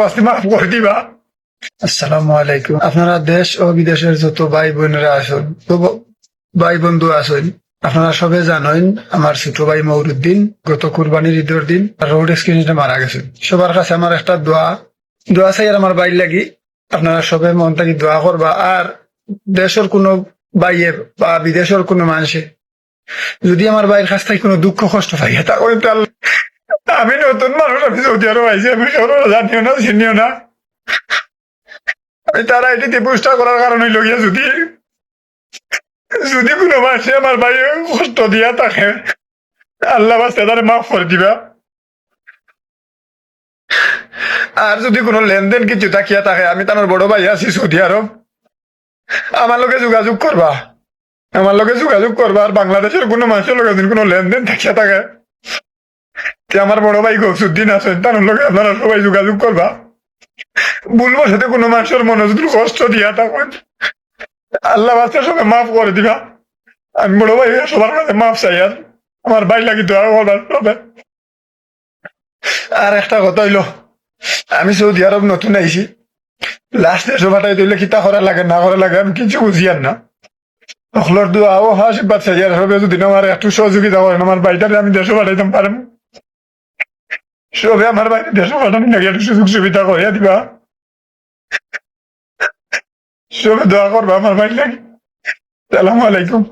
মাফ করে দিবা। আসসালামু আলাইকুম। আপনারা দেশ ও বিদেশের যত ভাই বোনেরা আছেন, ভাই বন্ধু আছেন, আপনারা সবে জানেন আমার ছোট ভাই মৌরুদ্দিন গত কুরবানির ঈদের দিন রোড অ্যাক্সিডেন্টে মারা গেছেন। সবার কাছে আমার একটা দোয়া চাই আর আমার ভাই লাগি। আপনারা সবে মন থেকে দোয়া করবা। আর দেশের কোনো ভাইয়ে বা বিদেশের কোনো মানুষে যদি আমার ভাইয়ের কাছ থেকে কোনো দুঃখ কষ্ট পাই, তাহলে তো আমি নতুন মানুষ, আমি সৌদি আরব আইছি, আমি কারো জানিও না চিনিও না। আমি তারা এটিতে পুষ্টা করার কারণে লগিয়া যদি যদি কোনো মানুষে আমার ভাই কষ্ট দিয়া থাকে, আল্লাহ বাস্তে তারা মাফ করে দিবা। আর যদি কোনো লেনদেন কিছু থাকিয়া থাকে, আমি তার বড় ভাই আছি সৌদি আরব, আমার লোকে যোগাযোগ করবা, আমার লোকে যোগাযোগ করবা। আর বাংলাদেশের কোনো মানুষের লোকে যদি কোনো লেনদেন থাকিয়া থাকে, আমার বড় ভাই গৌসুদ্দিন আছেন, তার লোকে আপনারা সবাই যোগাযোগ করবা। বলবো সাথে কোনো মানুষের মনে যদি কষ্ট দিয়া থাকেন, আল্লাহ বাস্তে সবাই মাফ করে দিবা। আমি বড় ভাই সবার কাছে মাফ চাই। আর আমার ভাই লাগি দোয়া করবার সবাই। আর একটা কথা হইলো, আমি সৌদি আরব নতুন আইছি, লাস্ট দেশ ভাটাই দিলে কিতা করা লাগে না করা লাগে আমি কিছু বুঝিয়ান না। সকলের দোয়া ও আশীর্বাদ চাই। আর সবে যদি আমার একটু সহযোগিতা করেন, আমার ভাইটারে আমি দেশে পাঠাইতাম পারেন। সবে আমার ভাই দেশে পাঠানি লাগে একটু সুযোগ সুবিধা করিয়া দিবা। সবে দোয়া করবা আমার ভাই লাগে। সালামু আলাইকুম।